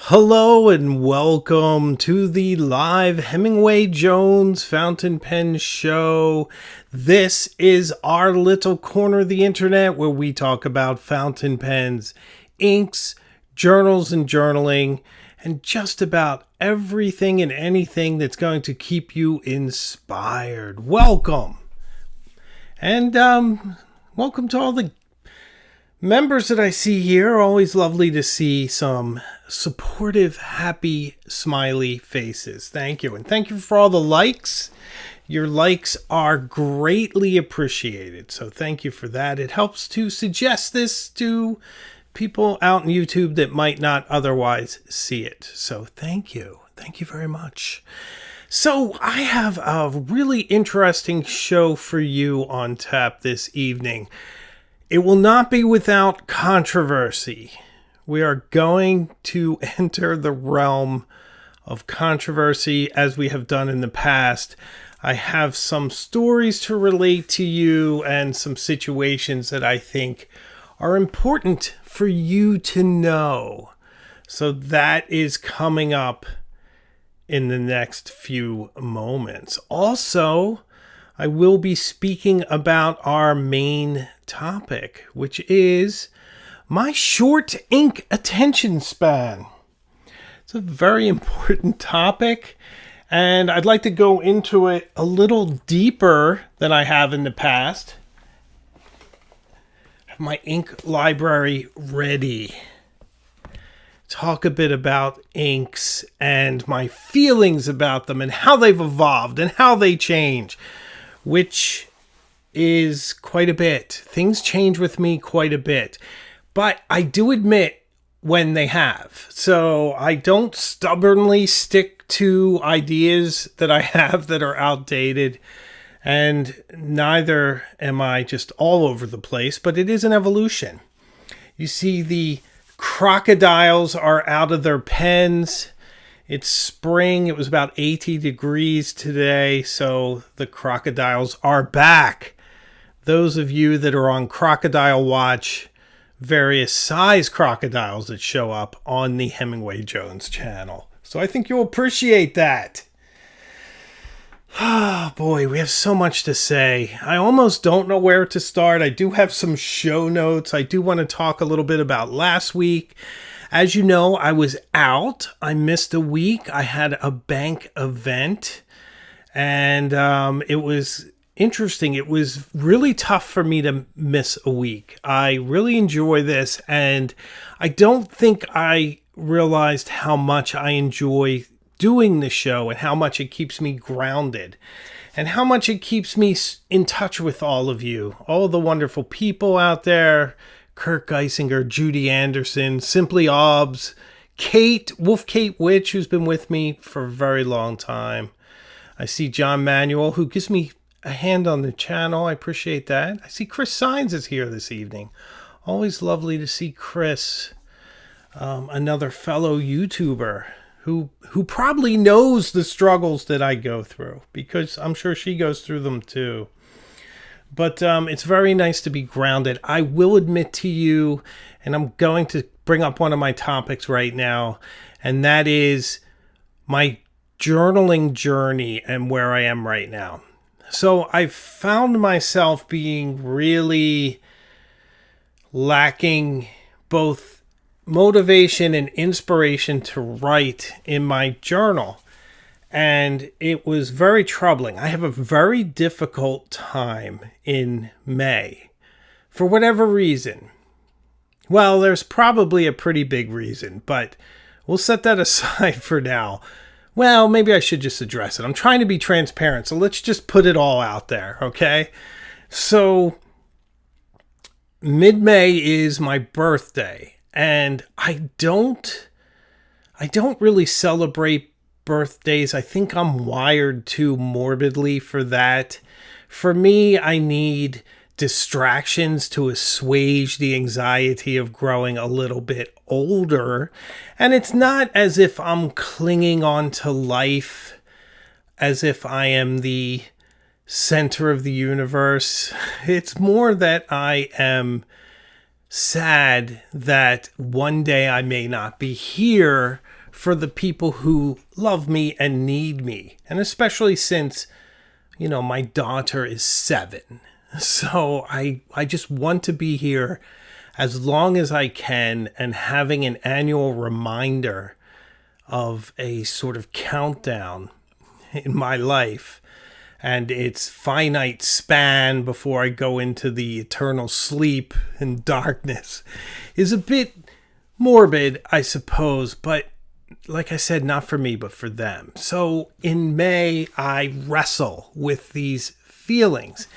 Hello and welcome to the live Hemingway Jones Fountain Pen Show. This is our little corner of the internet where we talk about fountain pens, inks, journals and journaling, and just about everything and anything that's going to keep you inspired. Welcome. And welcome to all the members that I see here. Always lovely to see some supportive, happy, smiley faces. Thank you. And thank you for all the likes. Your likes are greatly appreciated. So thank you for that. It helps to suggest this to people out in YouTube that might not otherwise see it. So thank you. Thank you very much. So I have a really interesting show for you on tap this evening. It will not be without controversy. We are going to enter the realm of controversy as we have done in the past. I have some stories to relate to you and some situations that I think are important for you to know. So that is coming up in the next few moments. Also, I will be speaking about our main topic, which is my short ink attention span. It's a very important topic, and I'd like to go into it a little deeper than I have in the past. I have my ink library ready. Talk a bit about inks and my feelings about them and how they've evolved and how they change, which is quite a bit. Things change with me quite a bit, but I do admit when they have. So I don't stubbornly stick to ideas that I have that are outdated, and neither am I just all over the place, but it is an evolution. You see, the crocodiles are out of their pens. It's spring. It was about 80 degrees today, so the crocodiles are back. Those of you that are on Crocodile Watch, various size crocodiles that show up on the Hemingway Jones channel. So I think you'll appreciate that. Oh boy, we have so much to say. I almost don't know where to start. I do have some show notes. I do want to talk a little bit about last week. As you know, I was out. I missed a week. I had a bank event, and it was interesting. It was really tough for me to miss a week. I really enjoy this, and I don't think I realized how much I enjoy doing the show and how much it keeps me grounded and how much it keeps me in touch with all of you, all the wonderful people out there. Kurt Geisinger, Judy Anderson, Simply Obbs, Kate, Wolf Kate Witch, who's been with me for a very long time. I see John Manuel, who gives me a hand on the channel. I appreciate that. I see Chris Sines is here this evening. Always lovely to see Chris, another fellow YouTuber who probably knows the struggles that I go through, because I'm sure she goes through them too. But it's very nice to be grounded. I will admit to you, and I'm going to bring up one of my topics right now, and that is my journaling journey and where I am right now. So I've found myself being really lacking both motivation and inspiration to write in my journal. And it was very troubling. I have a very difficult time in May for whatever reason. Well, there's probably a pretty big reason, but we'll set that aside for now. Well, maybe I should just address it. I'm trying to be transparent, so let's just put it all out there, okay? So, mid-May is my birthday, and I don't really celebrate birthdays. I think I'm wired too morbidly for that. For me, I need distractions to assuage the anxiety of growing a little bit older. And it's not as if I'm clinging on to life as if I am the center of the universe. It's more that I am sad that one day I may not be here for the people who love me and need me. And especially since, my daughter is 7. So I just want to be here as long as I can, and having an annual reminder of a sort of countdown in my life and its finite span before I go into the eternal sleep and darkness is a bit morbid, I suppose, but like I said, not for me, but for them. So in May, I wrestle with these feelings,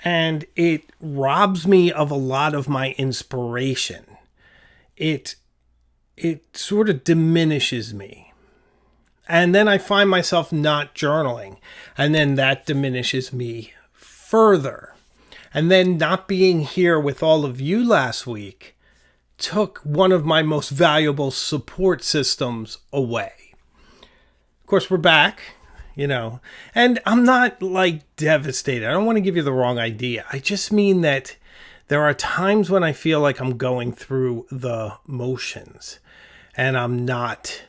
and it robs me of a lot of my inspiration. It sort of diminishes me. And then I find myself not journaling, and then that diminishes me further. And then not being here with all of you last week took one of my most valuable support systems away. Of course, we're back, and I'm not devastated. I don't want to give you the wrong idea. I just mean that there are times when I feel like I'm going through the motions and I'm not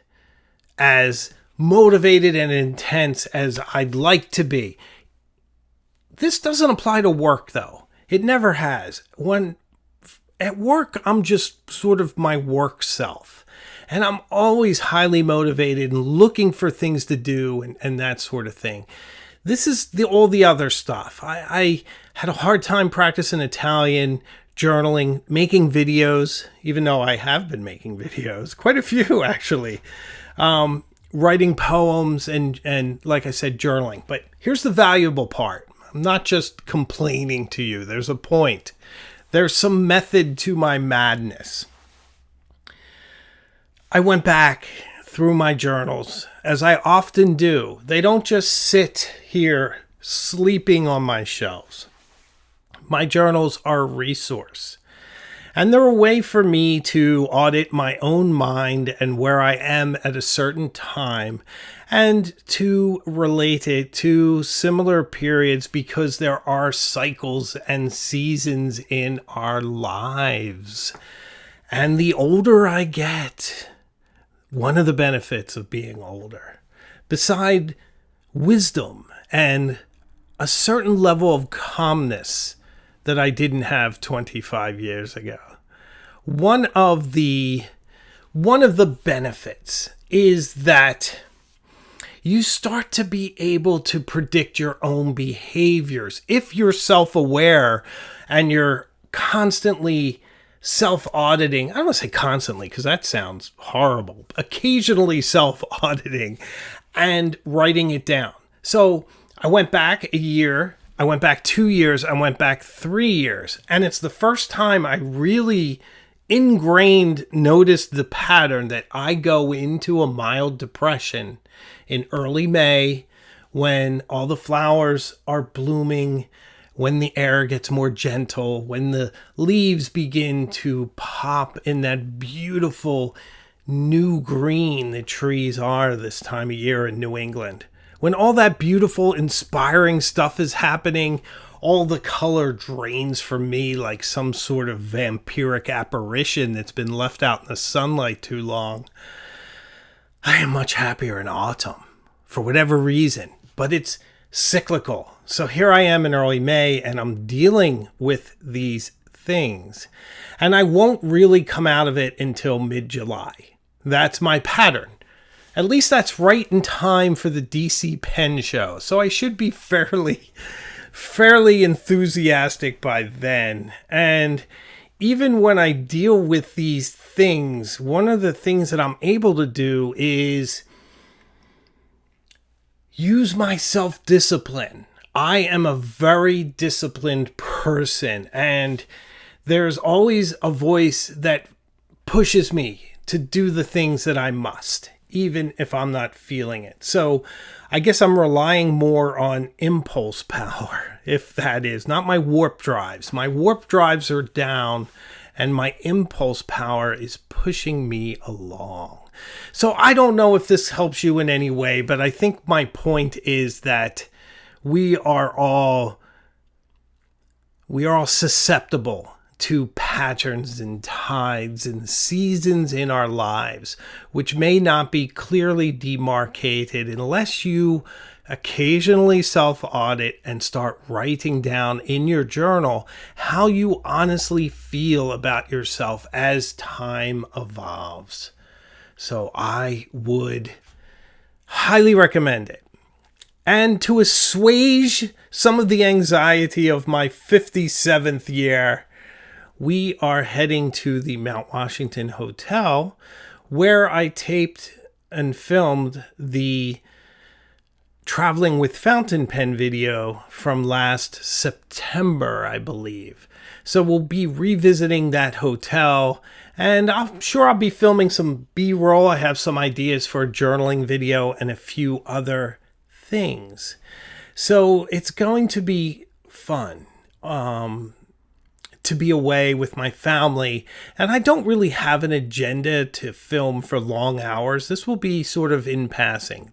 as motivated and intense as I'd like to be. This doesn't apply to work, though. It never has. When at work, I'm just sort of my work self. And I'm always highly motivated and looking for things to do and that sort of thing. This is all the other stuff. I had a hard time practicing Italian, journaling, making videos, even though I have been making videos, quite a few actually, writing poems and like I said, journaling. But here's the valuable part. I'm not just complaining to you. There's a point. There's some method to my madness. I went back through my journals, as I often do. They don't just sit here sleeping on my shelves. My journals are a resource. And they're a way for me to audit my own mind and where I am at a certain time, and to relate it to similar periods, because there are cycles and seasons in our lives. And the older I get, one of the benefits of being older, beside wisdom and a certain level of calmness that I didn't have 25 years ago, one of the benefits is that you start to be able to predict your own behaviors. If you're self-aware and you're constantly self-auditing, I don't want to say constantly because that sounds horrible, occasionally self-auditing and writing it down. So I went back a year, I went back 2 years, I went back 3 years, and it's the first time I really ingrained noticed the pattern that I go into a mild depression in early May, when all the flowers are blooming, when the air gets more gentle, when the leaves begin to pop in that beautiful new green the trees are this time of year in New England. When all that beautiful, inspiring stuff is happening, all the color drains from me like some sort of vampiric apparition that's been left out in the sunlight too long. I am much happier in autumn, for whatever reason, but it's cyclical. So here I am in early May, and I'm dealing with these things, and I won't really come out of it until mid-July. That's my pattern. At least that's right in time for the DC Pen Show, so I should be fairly enthusiastic by then. And even when I deal with these things, one of the things that I'm able to do is use my self-discipline. I am a very disciplined person, and there's always a voice that pushes me to do the things that I must, even if I'm not feeling it. So I guess I'm relying more on impulse power, if that is, not my warp drives. My warp drives are down, and my impulse power is pushing me along. So I don't know if this helps you in any way, but I think my point is that we are all susceptible to patterns and tides and seasons in our lives, which may not be clearly demarcated unless you occasionally self-audit and start writing down in your journal how you honestly feel about yourself as time evolves. So I would highly recommend it. And to assuage some of the anxiety of my 57th year, we are heading to the Mount Washington Hotel, where I taped and filmed the Traveling with Fountain Pen video from last September, I believe. So we'll be revisiting that hotel, and I'm sure I'll be filming some B-roll. I have some ideas for a journaling video and a few other things. So it's going to be fun to be away with my family, and I don't really have an agenda to film for long hours. This will be sort of in passing.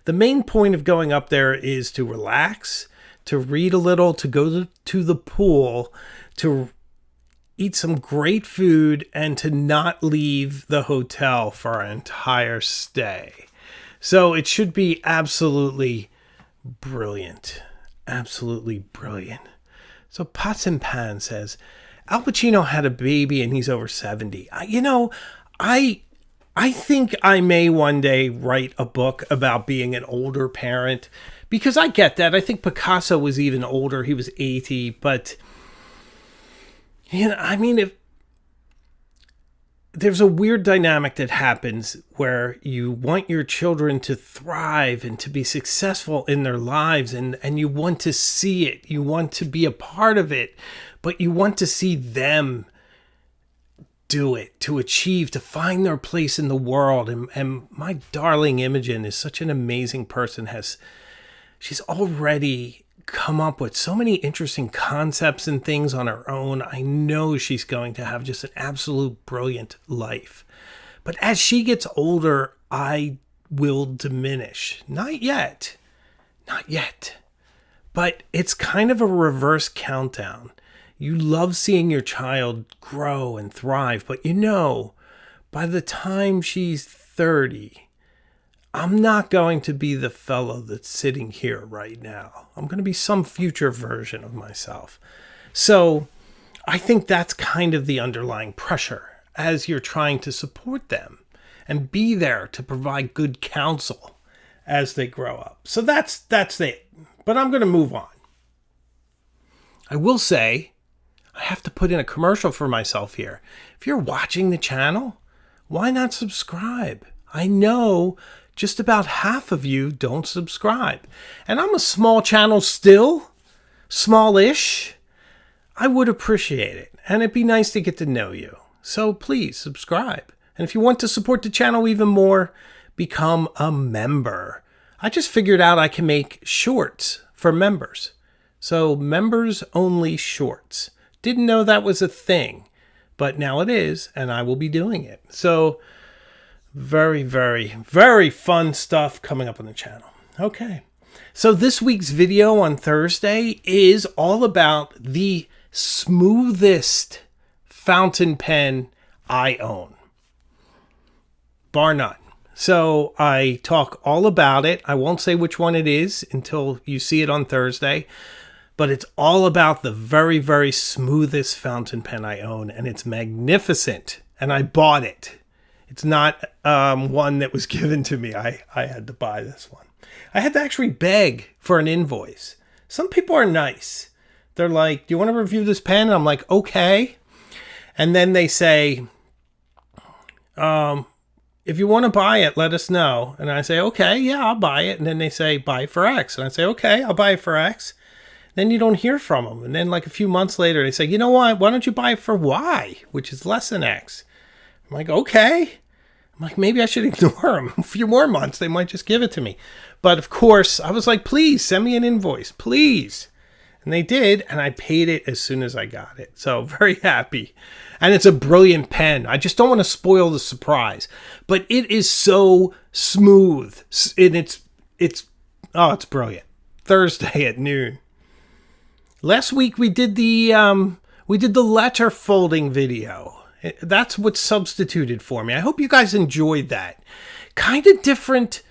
The main point of going up there is to relax, to read a little, to go to the pool, to eat some great food, and to not leave the hotel for our entire stay. So it should be absolutely brilliant. Absolutely brilliant. So Pots and Pan says, Al Pacino had a baby and he's over 70. I think I may one day write a book about being an older parent, because I get that. I think Picasso was even older. He was 80. But, if there's a weird dynamic that happens where you want your children to thrive and to be successful in their lives, and you want to see it. You want to be a part of it, but you want to see them do it, to achieve, to find their place in the world. And my darling Imogen is such an amazing person. She's already come up with so many interesting concepts and things on her own. I know she's going to have just an absolute brilliant life. But as she gets older, I will diminish. Not yet. But it's kind of a reverse countdown. You love seeing your child grow and thrive, but by the time she's 30, I'm not going to be the fellow that's sitting here right now. I'm going to be some future version of myself. So I think that's kind of the underlying pressure as you're trying to support them and be there to provide good counsel as they grow up. So that's it. But I'm going to move on. I will say, I have to put in a commercial for myself here. If you're watching the channel, why not subscribe? I know just about half of you don't subscribe. And I'm a small channel still, smallish. I would appreciate it. And it'd be nice to get to know you. So please subscribe. And if you want to support the channel even more, become a member. I just figured out I can make shorts for members. So members only shorts. Didn't know that was a thing, but now it is, and I will be doing it. So very, very, very fun stuff coming up on the channel. Okay. So this week's video on Thursday is all about the smoothest fountain pen I own. Bar none. So I talk all about it. I won't say which one it is until you see it on Thursday. But it's all about the very, very smoothest fountain pen I own. And it's magnificent. And I bought it. It's not one that was given to me. I had to buy this one. I had to actually beg for an invoice. Some people are nice. They're like, do you want to review this pen? And I'm like, okay. And then they say, if you want to buy it, let us know. And I say, okay, yeah, I'll buy it. And then they say, buy it for X. And I say, okay, I'll buy it for X. Then you don't hear from them. And then like a few months later, they say, you know what? Why don't you buy it for Y, which is less than X? I'm like, okay. I'm like, maybe I should ignore them. A few more months, they might just give it to me. But of course, I was like, please send me an invoice, please. And they did, and I paid it as soon as I got it. So very happy. And it's a brilliant pen. I just don't want to spoil the surprise. But it is so smooth. And it's brilliant. Thursday at noon. Last week we did the We did the letter folding video. That's what substituted for me. I hope you guys enjoyed that. Kind of different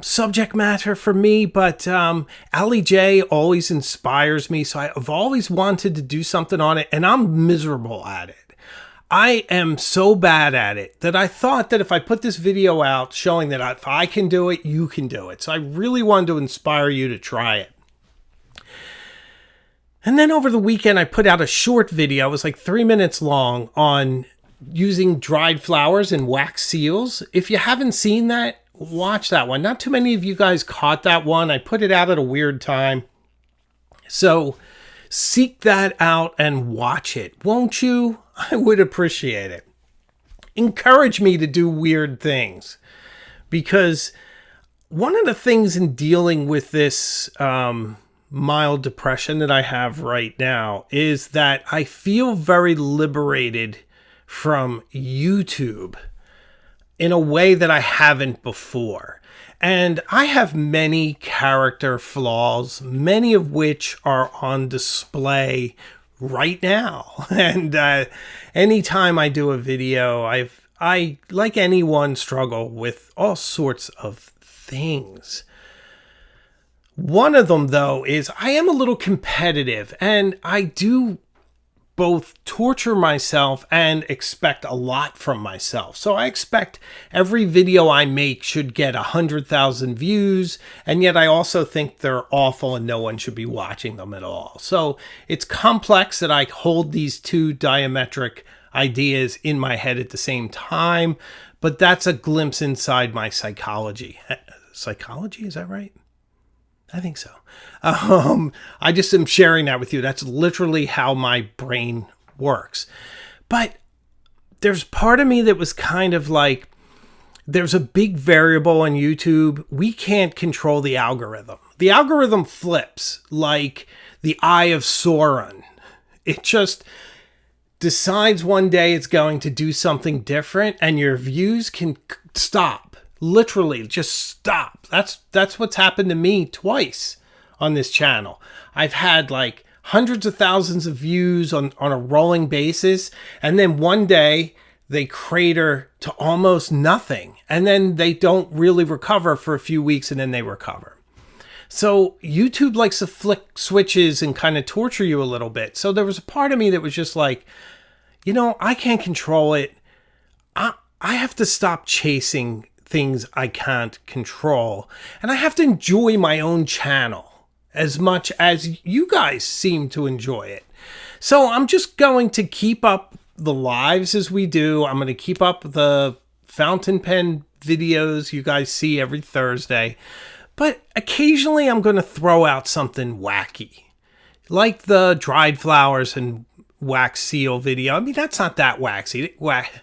subject matter for me, but Ali J always inspires me, so I've always wanted to do something on it, and I'm miserable at it. I am so bad at it that I thought that if I put this video out showing that if I can do it, you can do it. So I really wanted to inspire you to try it. And then over the weekend, I put out a short video. It was like 3 minutes long on using dried flowers and wax seals. If you haven't seen that, watch that one. Not too many of you guys caught that one. I put it out at a weird time. So seek that out and watch it, won't you? I would appreciate it. Encourage me to do weird things, because one of the things in dealing with this mild depression that I have right now is that I feel very liberated from YouTube in a way that I haven't before. And I have many character flaws, many of which are on display right now. And anytime I do a video, I, like anyone, struggle with all sorts of things. One of them, though, is I am a little competitive, and I do both torture myself and expect a lot from myself. So I expect every video I make should get 100,000 views, and yet I also think they're awful and no one should be watching them at all. So it's complex that I hold these two diametric ideas in my head at the same time, but that's a glimpse inside my psychology. Psychology, is that right? I think so. I just am sharing that with you. That's literally how my brain works. But there's part of me that was kind of like, there's a big variable on YouTube. We can't control the algorithm. The algorithm flips like the Eye of Sauron. It just decides one day it's going to do something different, and your views can stop. Literally just stop. That's what's happened to me twice on this channel. I've had like hundreds of thousands of views on a rolling basis, and then one day they crater to almost nothing, and then they don't really recover for a few weeks, and then they recover. So YouTube likes to flick switches and kind of torture you a little bit. So there was a part of me that was just like, you know, I can't control it. I have to stop chasing things I can't control, and I have to enjoy my own channel as much as you guys seem to enjoy it. So I'm just going to keep up the lives as we do. I'm going to keep up the fountain pen videos you guys see every Thursday, but occasionally I'm going to throw out something wacky, like the dried flowers and wax seal video. I mean, that's not that waxy.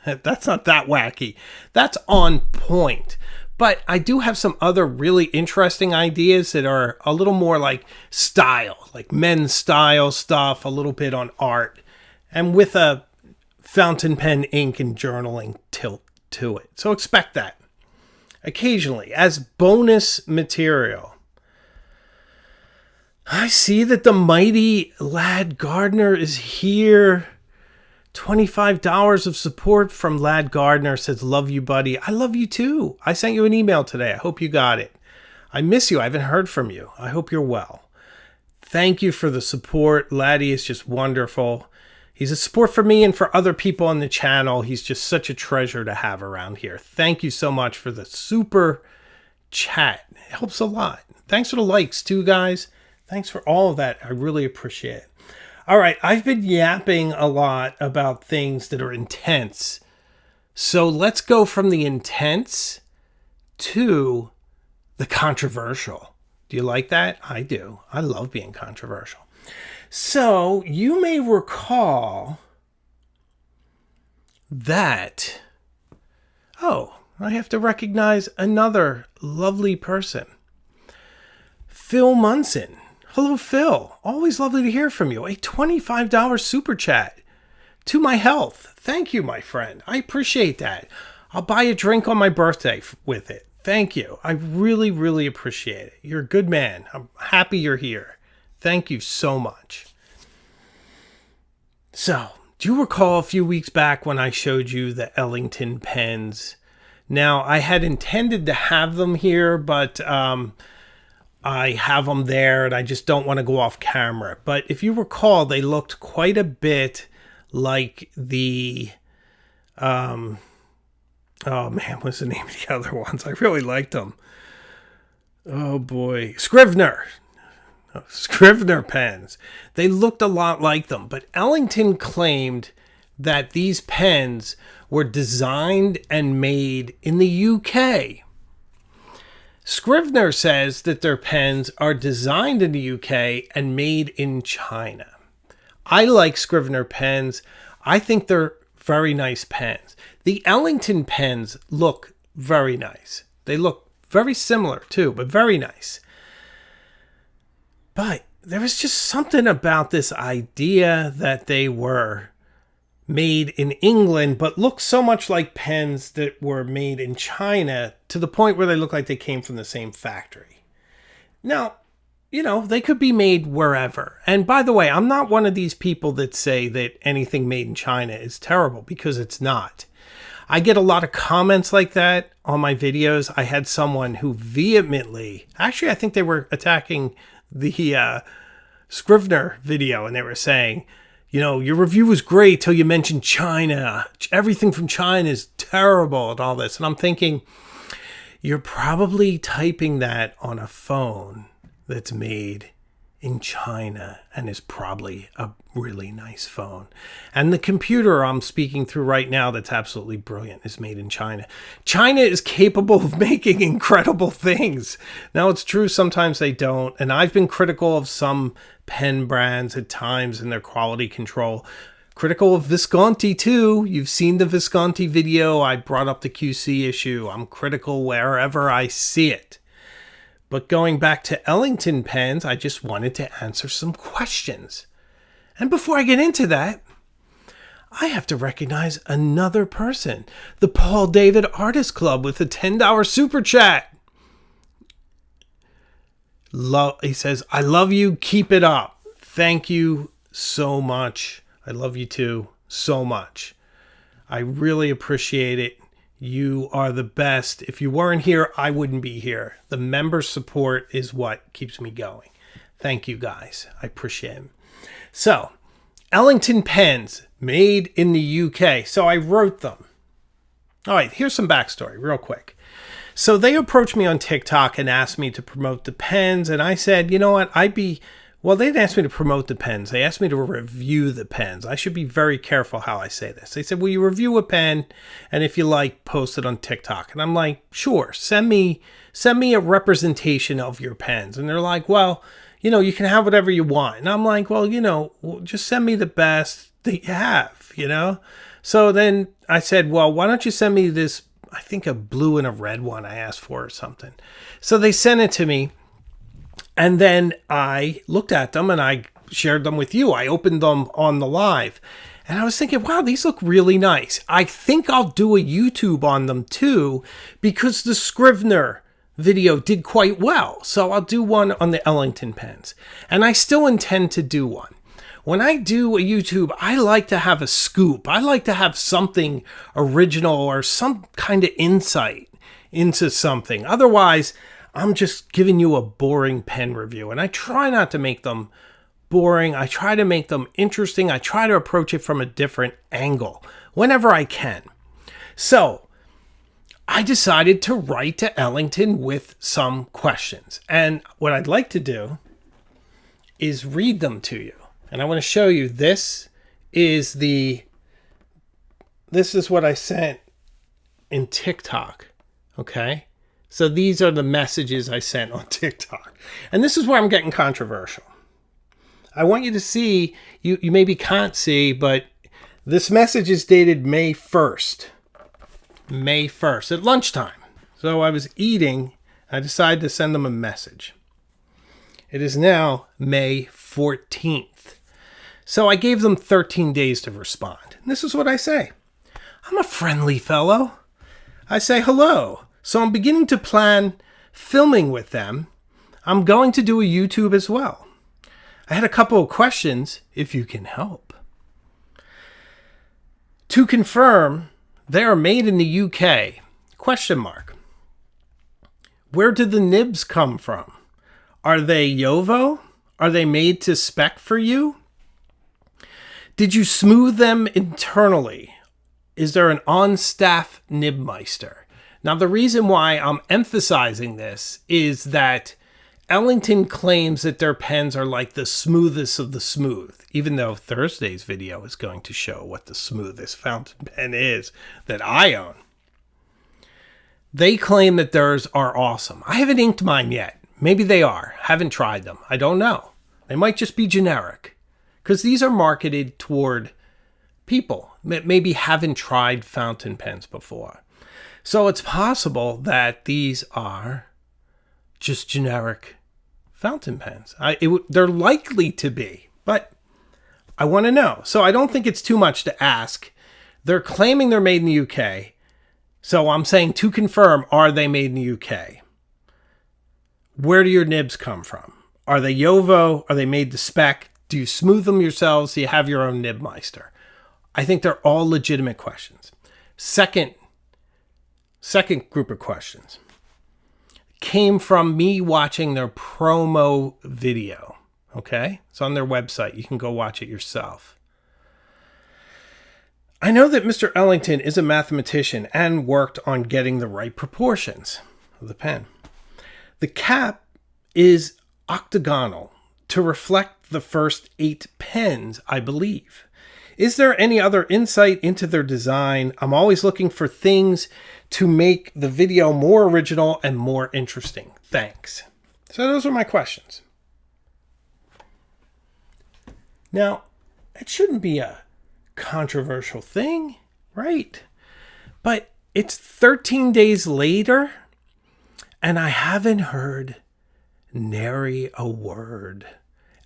That's not that wacky. That's on point. But I do have some other really interesting ideas that are a little more like style, like men's style stuff, a little bit on art, and with a fountain pen ink and journaling tilt to it. So expect that occasionally as bonus material. I see that the mighty Lad Gardner is here. $25 of support from Lad Gardner. Says, love you, buddy. I love you too. I sent you an email today. I hope you got it. I miss you. I haven't heard from you. I hope you're well. Thank you for the support. Laddie is just wonderful. He's a support for me and for other people on the channel. He's just such a treasure to have around here. Thank you so much for the super chat. It helps a lot. Thanks for the likes too, guys. Thanks for all of that. I really appreciate it. All right, I've been yapping a lot about things that are intense. So let's go from the intense to the controversial. Do you like that? I do. I love being controversial. So you may recall that, oh, I have to recognize another lovely person. Phil Munson. Hello, Phil. Always lovely to hear from you. A $25 super chat to my health. Thank you, my friend. I appreciate that. I'll buy a drink on my birthday with it. Thank you. I really, really appreciate it. You're a good man. I'm happy you're here. Thank you so much. So, do you recall a few weeks back when I showed you the Ellington pens? Now, I had intended to have them here, but I have them there and I just don't want to go off camera. But if you recall, they looked quite a bit like the... oh man, what's the name of the other ones? I really liked them. Oh boy. Scrivener pens. They looked a lot like them, but Ellington claimed that these pens were designed and made in the UK. Scrivener says that their pens are designed in the UK and made in China. I like Scrivener pens. I think they're very nice pens. The Ellington pens look very nice. They look very similar too, but very nice. But there was just something about this idea that they were made in England, but look so much like pens that were made in China to the point where they look like they came from the same factory. Now, they could be made wherever. And by the way, I'm not one of these people that say that anything made in China is terrible, because it's not. I get a lot of comments like that on my videos. I had someone who vehemently, actually, I think they were attacking the Scrivener video, and they were saying, your review was great till you mentioned China. Everything from China is terrible and all this. And I'm thinking, you're probably typing that on a phone that's made in China and is probably a really nice phone. And the computer I'm speaking through right now that's absolutely brilliant is made in China. China is capable of making incredible things. Now, it's true, sometimes they don't. And I've been critical of some pen brands at times in their quality control. Critical of Visconti too. You've seen the Visconti video. I brought up the QC issue. I'm critical wherever I see it. But going back to Ellington pens, I just wanted to answer some questions. And before I get into that, I have to recognize another person. The Paul David Artist Club with a $10 super chat. He says, I love you. Keep it up. Thank you so much. I love you too so much. I really appreciate it. You are the best. If you weren't here, I wouldn't be here. The member support is what keeps me going. Thank you guys. I appreciate it. So, Ellington pens made in the UK. So I wrote them. All right, here's some backstory real quick. So they approached me on TikTok and asked me to promote the pens. And I said, you know what, well, they didn't ask me to promote the pens. They asked me to review the pens. I should be very careful how I say this. They said, will you review a pen? And if you like, post it on TikTok. And I'm like, sure, send me a representation of your pens. And they're like, well, you can have whatever you want. And I'm like, well, just send me the best that you have, So then I said, well, why don't you send me this, I think a blue and a red one I asked for or something. So they sent it to me. And then I looked at them and I shared them with you. I opened them on the live and I was thinking, wow, these look really nice. I think I'll do a YouTube on them too, because the Scrivener video did quite well. So I'll do one on the Ellington pens, and I still intend to do one. When I do a YouTube, I like to have a scoop. I like to have something original or some kind of insight into something. Otherwise, I'm just giving you a boring pen review, and I try not to make them boring. I try to make them interesting. I try to approach it from a different angle whenever I can. So I decided to write to Ellington with some questions. And what I'd like to do is read them to you. And I want to show you, this is what I sent in TikTok. Okay? So these are the messages I sent on TikTok. And this is where I'm getting controversial. I want you to see, you maybe can't see, but this message is dated May 1st. May 1st at lunchtime. So I was eating. I decided to send them a message. It is now May 14th. So I gave them 13 days to respond. And this is what I say. I'm a friendly fellow. I say, hello. So I'm beginning to plan filming with them. I'm going to do a YouTube as well. I had a couple of questions, if you can help. To confirm, they are made in the UK. Question mark. Where did the nibs come from? Are they Yovo? Are they made to spec for you? Did you smooth them internally? Is there an on-staff nibmeister? Now, the reason why I'm emphasizing this is that Ellington claims that their pens are like the smoothest of the smooth, even though Thursday's video is going to show what the smoothest fountain pen is that I own. They claim that theirs are awesome. I haven't inked mine yet. Maybe they are. Haven't tried them. I don't know. They might just be generic, because these are marketed toward people that maybe haven't tried fountain pens before. So it's possible that these are just generic fountain pens. They're likely to be, but I want to know. So I don't think it's too much to ask. They're claiming they're made in the UK. So I'm saying to confirm, are they made in the UK? Where do your nibs come from? Are they Yovo? Are they made to spec? Do you smooth them yourselves? Do you have your own nibmeister? I think they're all legitimate questions. Second group of questions came from me watching their promo video. Okay? It's on their website. You can go watch it yourself. I know that Mr. Ellington is a mathematician and worked on getting the right proportions of the pen. The cap is octagonal to reflect the first 8 pens, I believe. Is there any other insight into their design? I'm always looking for things to make the video more original and more interesting. Thanks. So those are my questions. Now, it shouldn't be a controversial thing, right? But it's 13 days later, and I haven't heard nary a word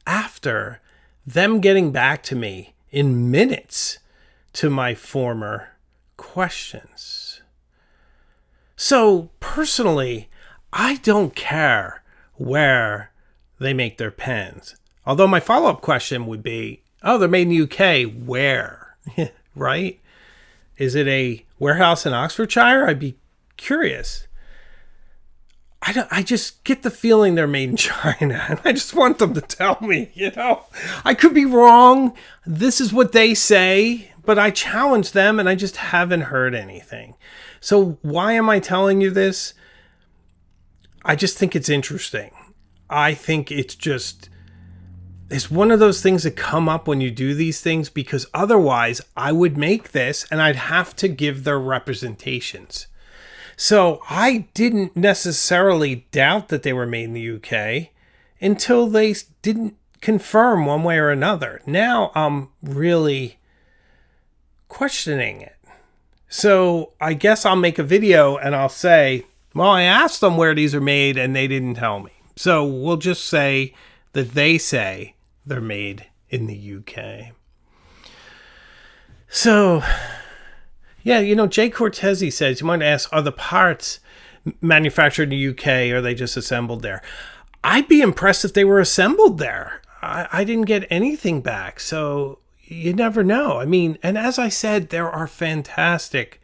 after them getting back to me in minutes to my former questions. So personally, I don't care where they make their pens. Although my follow-up question would be, oh, they're made in the UK, where? Right? Is it a warehouse in Oxfordshire? I'd be curious. I just get the feeling they're made in China, and I just want them to tell me, I could be wrong. This is what they say, but I challenge them, and I just haven't heard anything. So why am I telling you this? I just think it's interesting. I think it's one of those things that come up when you do these things, because otherwise I would make this and I'd have to give their representations. So I didn't necessarily doubt that they were made in the UK until they didn't confirm one way or another. Now I'm really questioning it. So I guess I'll make a video and I'll say, well, I asked them where these are made and they didn't tell me. So we'll just say that they say they're made in the UK. So, yeah, Jay Cortese says, you might ask, are the parts manufactured in the UK or are they just assembled there? I'd be impressed if they were assembled there. I didn't get anything back, so you never know. I mean, and as I said, there are fantastic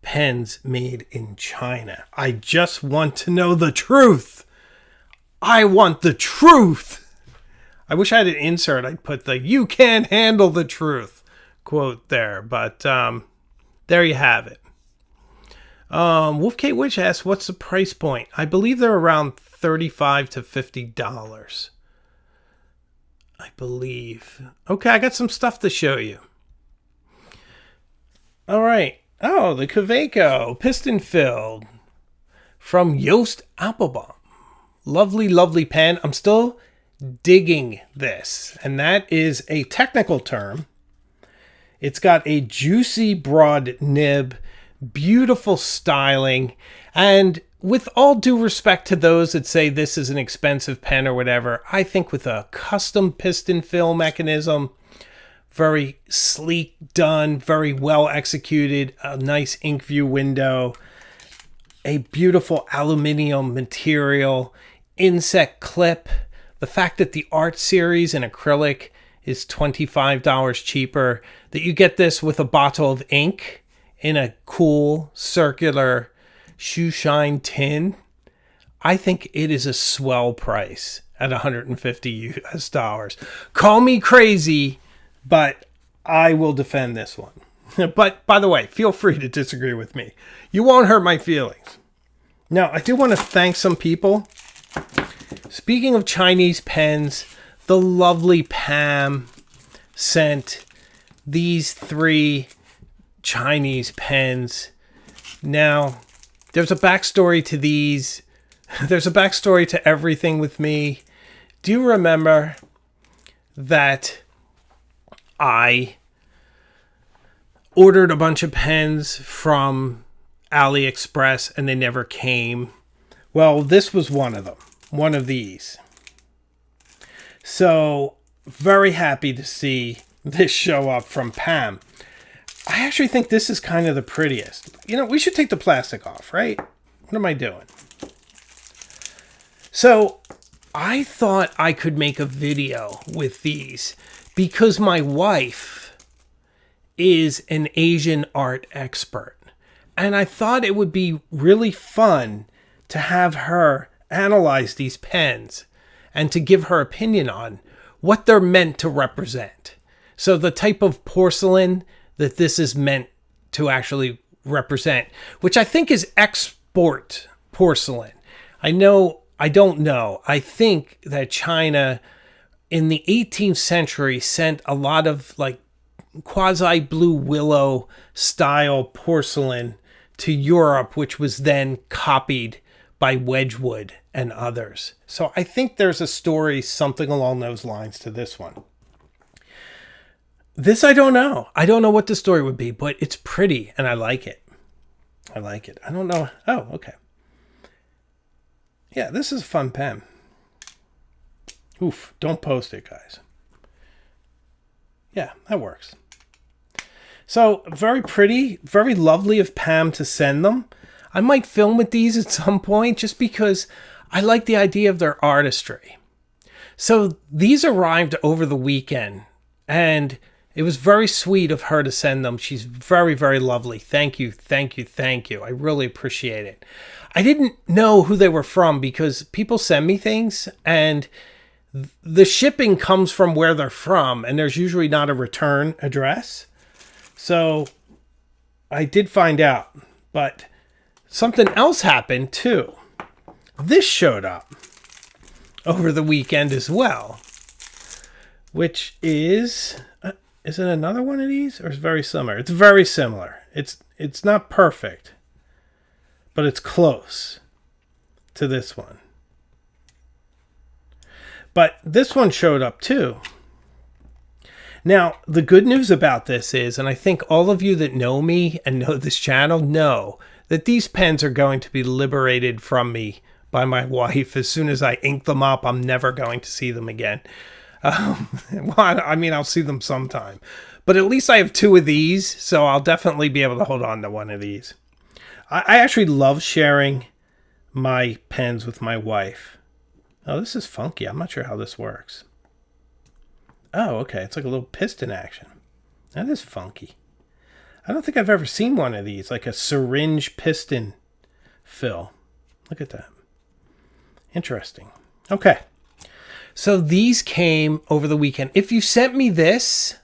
pens made in China. I just want to know the truth. I want the truth. I wish I had an insert. I'd put the "you can't handle the truth" quote there, but there you have it. Wolfcate Witch asks, what's the price point? I believe they're around $35 to $50. I believe. Okay, I got some stuff to show you. All right. Oh, the Kaweco piston filled from Joost Appelbaum. Lovely, lovely pen. I'm still digging this, and that is a technical term. It's got a juicy broad nib, beautiful styling, and with all due respect to those that say this is an expensive pen or whatever, I think with a custom piston fill mechanism, very sleek done, very well executed, a nice ink view window, a beautiful aluminum material, inset clip, the fact that the art series in acrylic is $25 cheaper, that you get this with a bottle of ink in a cool circular shoe shine tin. I think it is a swell price at $150 US. Call me crazy, but I will defend this one. But by the way, feel free to disagree with me. You won't hurt my feelings. Now, I do want to thank some people. Speaking of Chinese pens, the lovely Pam sent these 3 Chinese pens. Now, there's a backstory to these. There's a backstory to everything with me. Do you remember that I ordered a bunch of pens from AliExpress and they never came? Well, this was one of them. One of these. So, very happy to see this show up from Pam. I actually think this is kind of the prettiest. You know, we should take the plastic off, right? What am I doing? So, I thought I could make a video with these because my wife is an Asian art expert. And I thought it would be really fun to have her analyze these pens and to give her opinion on what they're meant to represent. So the type of porcelain that this is meant to actually represent, which I think is export porcelain. I don't know. I think that China in the 18th century sent a lot of like quasi blue willow style porcelain to Europe, which was then copied by Wedgwood and others. So I think there's a story, something along those lines to this one. This I don't know. I don't know what the story would be, but it's pretty and I like it. I like it. I don't know. Oh, okay. Yeah, this is a fun pen. Oof, don't post it, guys. Yeah, that works. So, very pretty, very lovely of Pam to send them. I might film with these at some point just because I like the idea of their artistry. So, these arrived over the weekend and it was very sweet of her to send them. She's very, very lovely. Thank you, thank you, thank you. I really appreciate it. I didn't know who they were from because people send me things and the shipping comes from where they're from and there's usually not a return address. So I did find out, but something else happened too. This showed up over the weekend as well, which is it another one of these or is it very similar? It's very similar. It's not perfect, but it's close to this one. But this one showed up too. Now, the good news about this is, and I think all of you that know me and know this channel know that these pens are going to be liberated from me by my wife. As soon as I ink them up, I'm never going to see them again. Well, I mean, I'll see them sometime. But at least I have 2 of these, so I'll definitely be able to hold on to one of these. I actually love sharing my pens with my wife. Oh, this is funky. I'm not sure how this works. Oh, okay. It's like a little piston action. That is funky. I don't think I've ever seen one of these, like a syringe piston fill. Look at that. Interesting. Okay. So these came over the weekend. If you sent me this,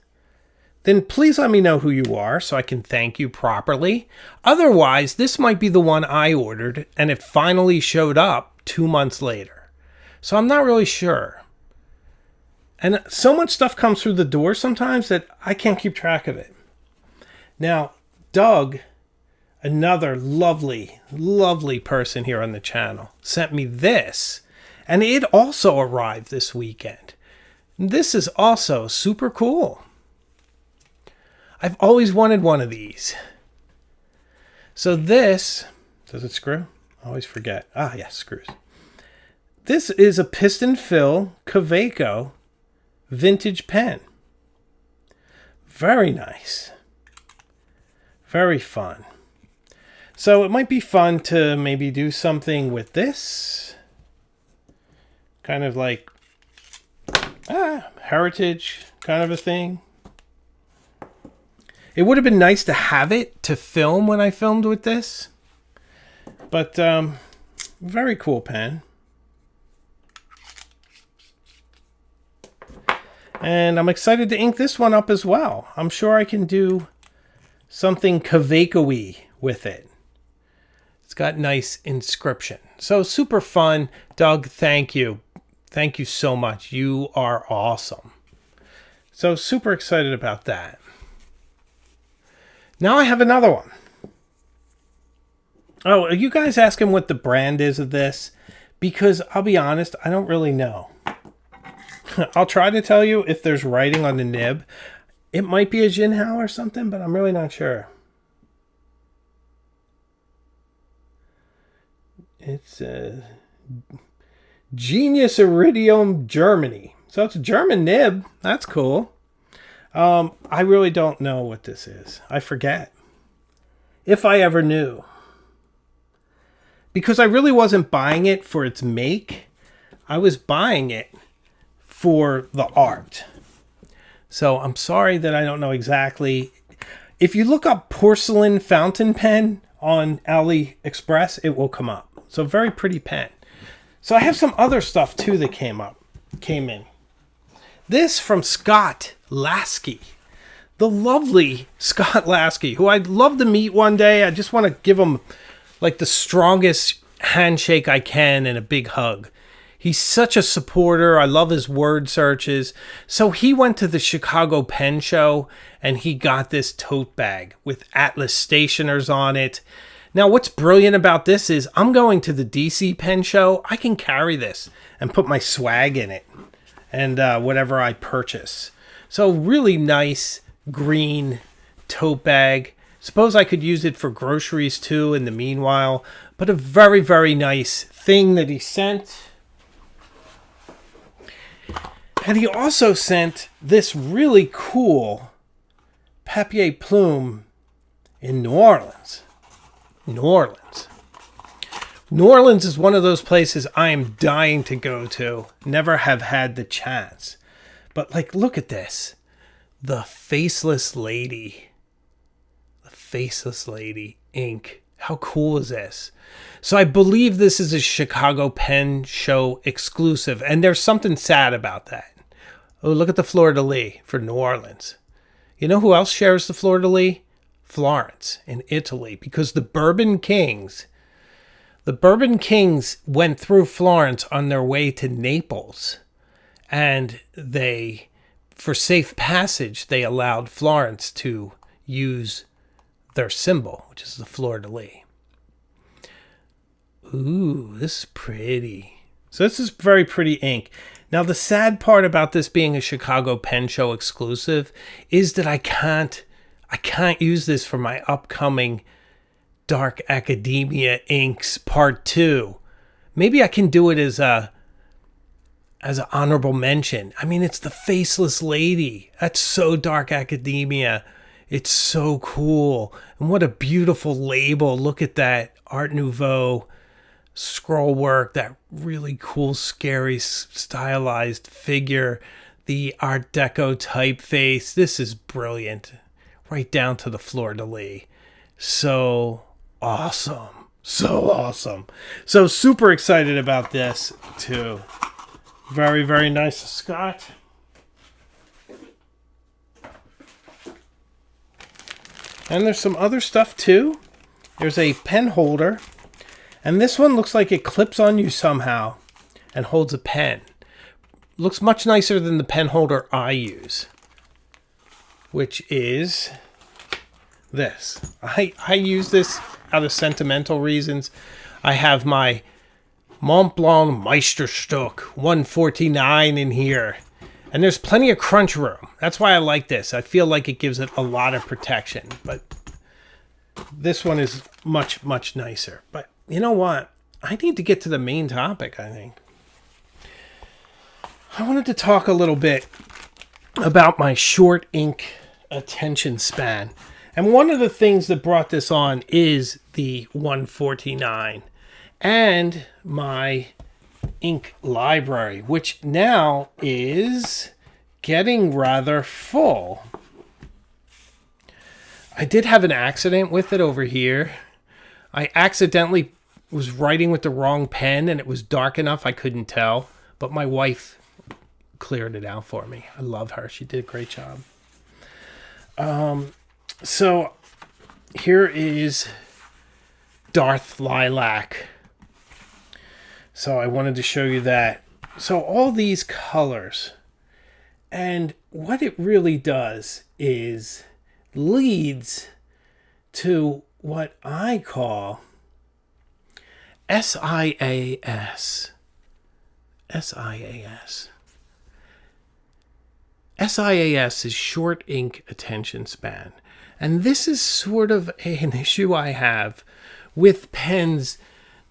then please let me know who you are so I can thank you properly. Otherwise, this might be the one I ordered and it finally showed up 2 months later. So I'm not really sure. And so much stuff comes through the door sometimes that I can't keep track of it. Now, Doug, another lovely, lovely person here on the channel, sent me this. And it also arrived this weekend. This is also super cool. I've always wanted one of these. So this, does it screw? I always forget. Ah, yes, screws. This is a piston fill Kaweco vintage pen. Very nice. Very fun. So it might be fun to maybe do something with this. Kind of like heritage kind of a thing. It would have been nice to have it to film when I filmed with this. But, very cool pen. And I'm excited to ink this one up as well. I'm sure I can do something Kaweco-y with it. It's got nice inscription. So super fun. Doug, thank you. Thank you so much. You are awesome. So super excited about that. Now I have another one. Oh, are you guys asking what the brand is of this? Because I'll be honest, I don't really know. I'll try to tell you if there's writing on the nib. It might be a Jinhao or something, but I'm really not sure. It's Genius Iridium Germany. So it's a German nib. That's cool. I really don't know what this is. I forget. If I ever knew. Because I really wasn't buying it for its make. I was buying it for the art. So I'm sorry that I don't know exactly. If you look up porcelain fountain pen on AliExpress, it will come up. So very pretty pen. So I have some other stuff too that came in. This from Scott Lasky. The lovely Scott Lasky, who I'd love to meet one day. I just want to give him like the strongest handshake I can and a big hug. He's such a supporter. I love his word searches. So he went to the Chicago Pen Show and he got this tote bag with Atlas stationers on it. Now, what's brilliant about this is I'm going to the DC Pen Show. I can carry this and put my swag in it and whatever I purchase. So really nice green tote bag. Suppose I could use it for groceries too in the meanwhile. But a very, very nice thing that he sent. And he also sent this really cool papier plume in New Orleans. New Orleans. New Orleans is one of those places I am dying to go to. Never have had the chance. But like, look at this. The Faceless Lady. The Faceless Lady ink. How cool is this? So I believe this is a Chicago Pen Show exclusive. And there's something sad about that. Oh, look at the fleur-de-lis for New Orleans. You know who else shares the fleur-de-lis? Florence in Italy. Because the Bourbon Kings went through Florence on their way to Naples. And they, for safe passage, they allowed Florence to use their symbol, which is the fleur-de-lis. Ooh, this is pretty. So this is very pretty ink. Now, the sad part about this being a Chicago Pen Show exclusive is that I can't use this for my upcoming Dark Academia Inks Part 2. Maybe I can do it as an honorable mention. I mean, it's the Faceless Lady. That's so Dark Academia. It's so cool. And what a beautiful label. Look at that Art Nouveau scroll work, that really cool, scary, stylized figure, the Art Deco typeface. This is brilliant. Right down to the fleur-de-lis. So awesome. So awesome. So super excited about this too. Very, very nice, Scott. And there's some other stuff too. There's a pen holder. And this one looks like it clips on you somehow and holds a pen. Looks much nicer than the pen holder I use, which is this. I use this out of sentimental reasons. I have my Mont Blanc Meisterstück 149 in here. And there's plenty of crunch room. That's why I like this. I feel like it gives it a lot of protection. But this one is much, much nicer. But you know what? I need to get to the main topic, I think. I wanted to talk a little bit about my short ink attention span. And one of the things that brought this on is the 149 and my ink library, which now is getting rather full. I did have an accident with it over here. I accidentally was writing with the wrong pen and it was dark enough I couldn't tell. But my wife cleared it out for me. I love her. She did a great job. So here is Darth Lilac. So I wanted to show you that. So all these colors, and what it really does is leads to what I call SIAS. SIAS. SIAS is short ink attention span. And this is sort of an issue I have with pens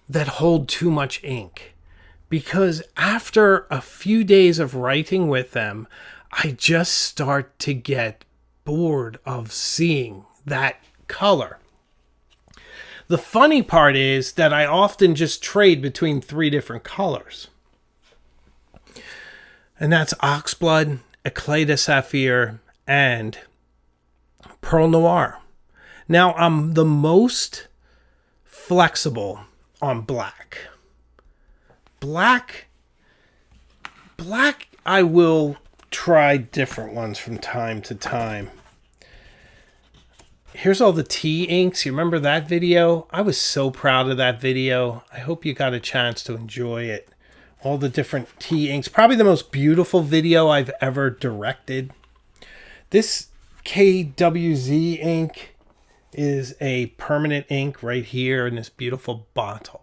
that hold too much ink. Because after a few days of writing with them, I just start to get bored of seeing that color. The funny part is that I often just trade between 3 different colors. And that's Oxblood, Eclat de Saphir, and Pearl Noir. Now, I'm the most flexible on black. Black, I will try different ones from time to time. Here's all the tea inks. You remember that video? I was so proud of that video. I hope you got a chance to enjoy it. All the different tea inks. Probably the most beautiful video I've ever directed. This KWZ ink is a permanent ink right here in this beautiful bottle.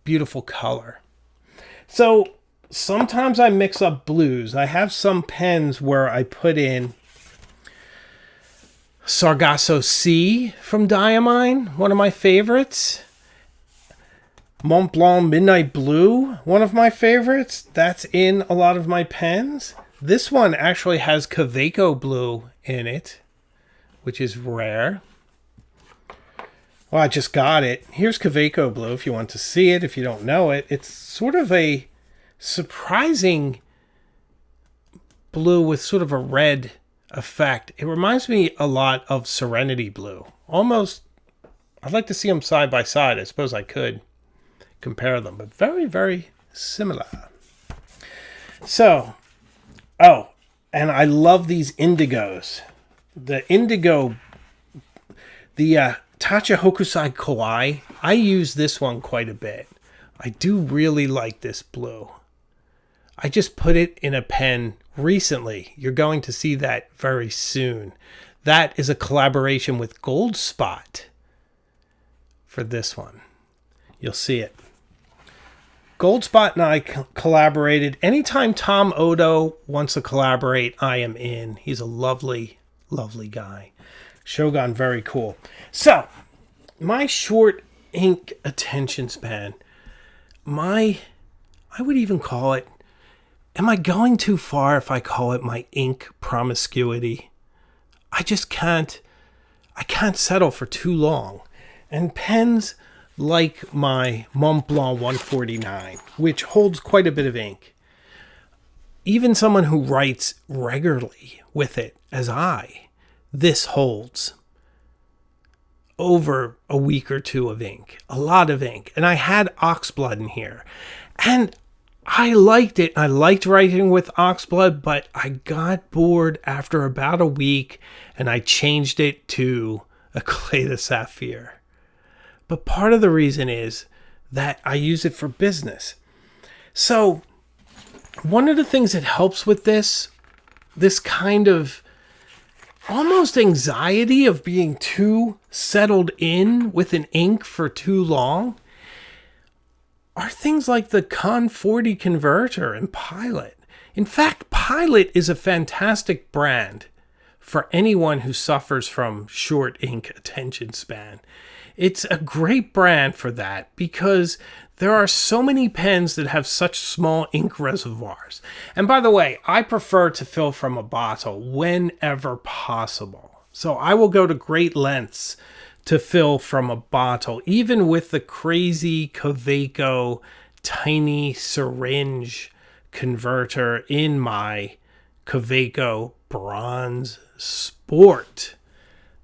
Beautiful color. So sometimes I mix up blues. I have some pens where I put in Sargasso Sea from Diamine, one of my favorites. Mont Blanc Midnight Blue, one of my favorites. That's in a lot of my pens. This one actually has Kaweco Blue in it, which is rare. Well, I just got it. Here's Kaweco Blue if you want to see it, if you don't know it. It's sort of a surprising blue with sort of a red effect. It reminds me a lot of Serenity Blue. Almost, I'd like to see them side by side. I suppose I could compare them, but very, very similar. So, oh, and I love these indigos. The indigo, the Tachi Hokusai Kawaii, I use this one quite a bit. I do really like this blue. I just put it in a pen recently. You're going to see that very soon. That is a collaboration with Gold Spot for this one. You'll see it. Gold Spot and I collaborated. Anytime Tom Odo wants to collaborate, I am in. He's a lovely, lovely guy. Shogun, very cool. So, my short ink attention span, I would even call it, am I going too far if I call it my ink promiscuity? I just can't settle for too long. And pens like my Mont Blanc 149, which holds quite a bit of ink, even someone who writes regularly with it, as this holds over a week or two of ink, a lot of ink. And I had Oxblood in here, and I liked it. I liked writing with Oxblood, but I got bored after about a week, and I changed it to Eclat de Saphir. But part of the reason is that I use it for business. So one of the things that helps with this kind of almost anxiety of being too settled in with an ink for too long are things like the Con 40 converter and Pilot. In fact, Pilot is a fantastic brand for anyone who suffers from short ink attention span. It's a great brand for that because there are so many pens that have such small ink reservoirs. And by the way, I prefer to fill from a bottle whenever possible. So I will go to great lengths to fill from a bottle, even with the crazy Kaweco tiny syringe converter in my Kaweco Bronze Sport.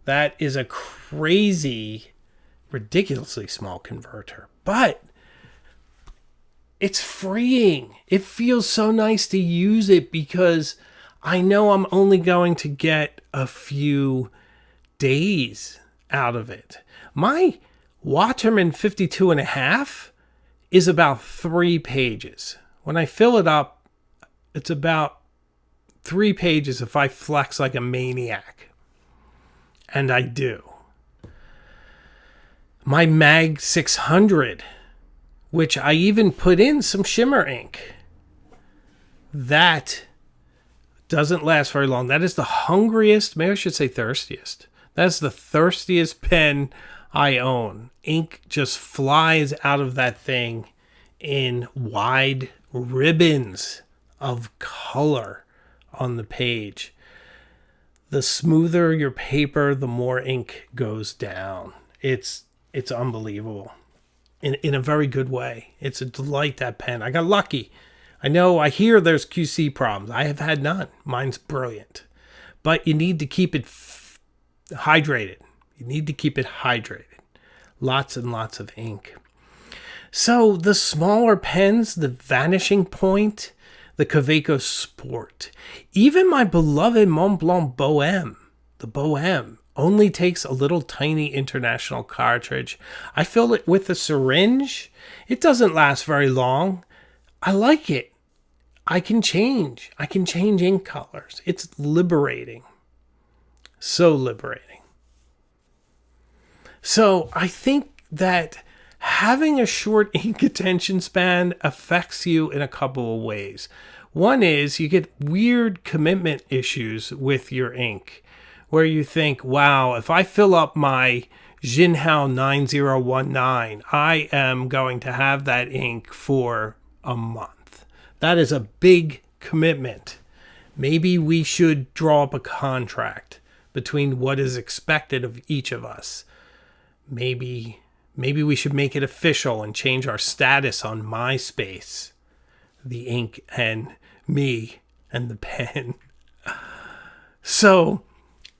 That is a crazy, ridiculously small converter, but it's freeing. It feels so nice to use it because I know I'm only going to get a few days out of it. My Waterman 52.5 is about 3 pages. When I fill it up, it's about 3 pages if I flex like a maniac. And I do. My Mag 600, which I even put in some shimmer ink, that doesn't last very long. That is the hungriest, maybe I should say thirstiest. That's the thirstiest pen I own. Ink just flies out of that thing in wide ribbons of color on the page. The smoother your paper, the more ink goes down. It's unbelievable. In a very good way. It's a delight, that pen. I got lucky. I hear there's QC problems. I have had none. Mine's brilliant. But you need to keep it hydrated. You need to keep it hydrated. Lots and lots of ink. So the smaller pens, the Vanishing Point, the Kaweco Sport, even my beloved Montblanc Bohème, the Bohème, only takes a little tiny international cartridge. I fill it with a syringe. It doesn't last very long. I like it. I can change ink colors. It's liberating. So liberating. So I think that having a short ink attention span affects you in a couple of ways. One is you get weird commitment issues with your ink, where you think, wow, if I fill up my Jinhao 9019, I am going to have that ink for a month. That is a big commitment. Maybe we should draw up a contract between what is expected of each of us. Maybe we should make it official and change our status on MySpace. The ink and me and the pen. So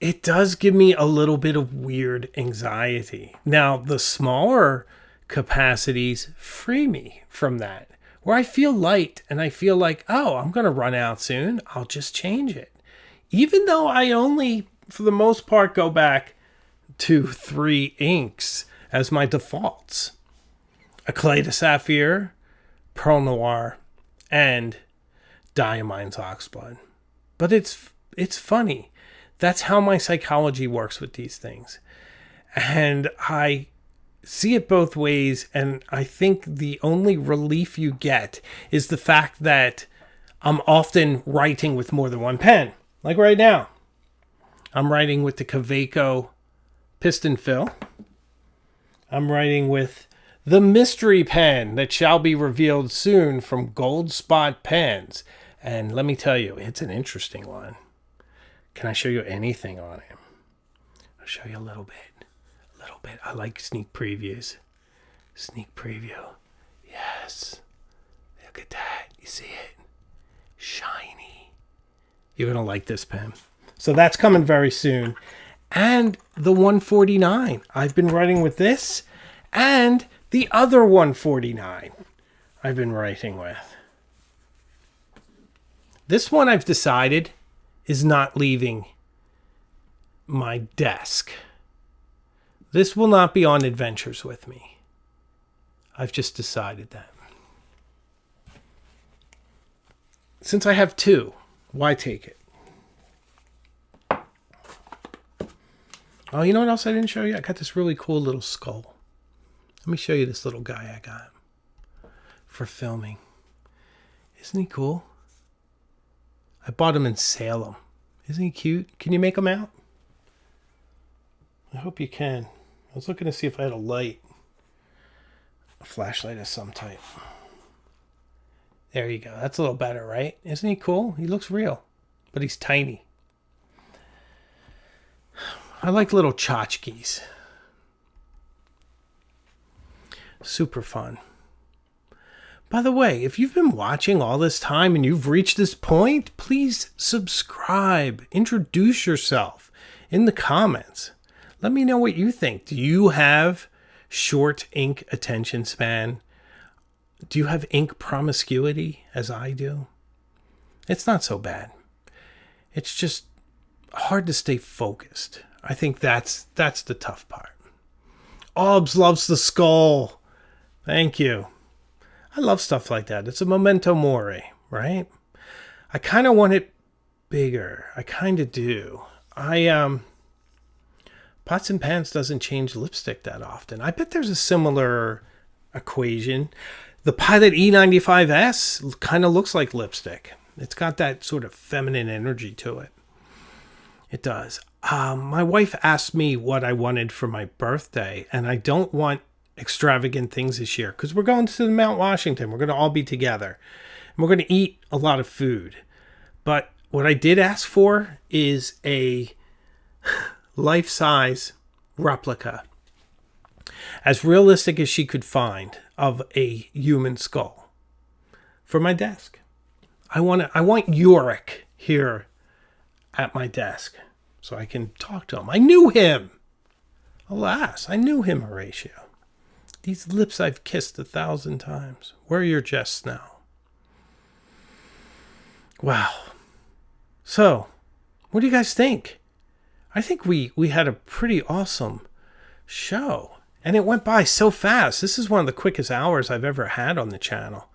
it does give me a little bit of weird anxiety. Now, the smaller capacities free me from that, where I feel light and I feel like, oh, I'm going to run out soon. I'll just change it. Even though I only, for the most part, go back to 3 inks as my defaults. Eclat de Saphir, Pearl Noir, and Diamine's Oxblood. But it's funny. That's how my psychology works with these things. And I see it both ways, and I think the only relief you get is the fact that I'm often writing with more than one pen. Like right now. I'm writing with the Kaweco Piston Fill. I'm writing with the mystery pen that shall be revealed soon from Gold Spot Pens. And let me tell you, it's an interesting one. Can I show you anything on it? I'll show you a little bit. A little bit. I like sneak previews. Sneak preview. Yes. Look at that. You see it? Shiny. You're going to like this pen. So that's coming very soon. And the 149. I've been writing with this. And the other 149 I've been writing with. This one I've decided is not leaving my desk. This will not be on adventures with me. I've just decided that. Since I have 2, why take it? Oh, you know what else I didn't show you? I got this really cool little skull. Let me show you this little guy I got for filming. Isn't he cool? I bought him in Salem. Isn't he cute? Can you make him out? I hope you can. I was looking to see if I had a light. A flashlight of some type. There you go. That's a little better, right? Isn't he cool? He looks real. But he's tiny. I like little tchotchkes. Super fun. By the way, if you've been watching all this time and you've reached this point, please subscribe. Introduce yourself in the comments. Let me know what you think. Do you have short ink attention span? Do you have ink promiscuity, as I do? It's not so bad. It's just hard to stay focused. I think that's the tough part. Obs loves the skull. Thank you. I love stuff like that. It's a memento mori, right? I kind of want it bigger. I kind of do. Pots and Pans doesn't change lipstick that often. I bet there's a similar equation. The Pilot E95S kind of looks like lipstick. It's got that sort of feminine energy to it. It does. My wife asked me what I wanted for my birthday, and I don't want extravagant things this year because we're going to Mount Washington. We're going to all be together, and we're going to eat a lot of food. But what I did ask for is a life-size replica, as realistic as she could find, of a human skull for my desk. I want Yorick here at my desk so I can talk to him. I knew him. Alas, I knew him, Horatio. These lips I've kissed 1,000 times. Where are your jests now? Wow. So, what do you guys think? I think we had a pretty awesome show. And it went by so fast. This is one of the quickest hours I've ever had on the channel.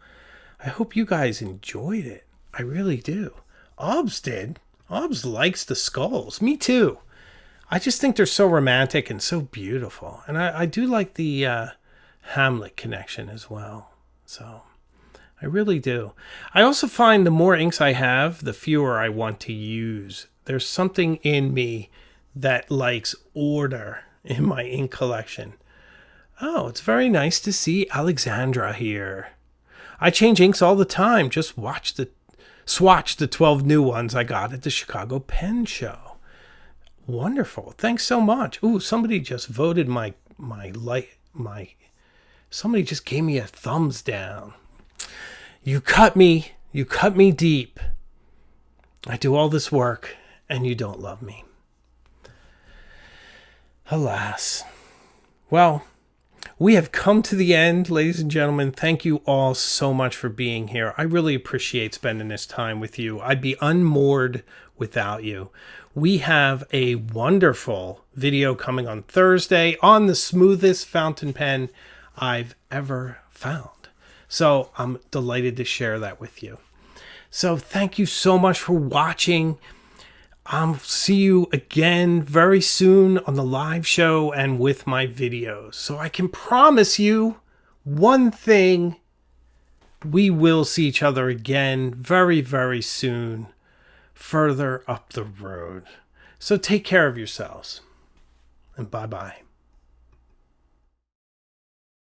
I hope you guys enjoyed it. I really do. Obs did. Obs likes the skulls. Me too. I just think they're so romantic and so beautiful. And I do like the Hamlet connection as well. So I really do. I also find the more inks I have, the fewer I want to use. There's something in me that likes order in my ink collection. Oh, it's very nice to see Alexandra here. I change inks all the time. Just swatch the 12 new ones I got at the Chicago Pen Show. Wonderful. Thanks so much. Ooh, somebody just voted somebody just gave me a thumbs down. You cut me deep. I do all this work and you don't love me. Alas. Well, we have come to the end, ladies and gentlemen. Thank you all so much for being here. I really appreciate spending this time with you. I'd be unmoored without you. We have a wonderful video coming on Thursday on the smoothest fountain pen I've ever found. So I'm delighted to share that with you. So thank you so much for watching. I'll see you again very soon on the live show and with my videos. So I can promise you one thing. We will see each other again very, very soon, further up the road. So take care of yourselves, and bye-bye.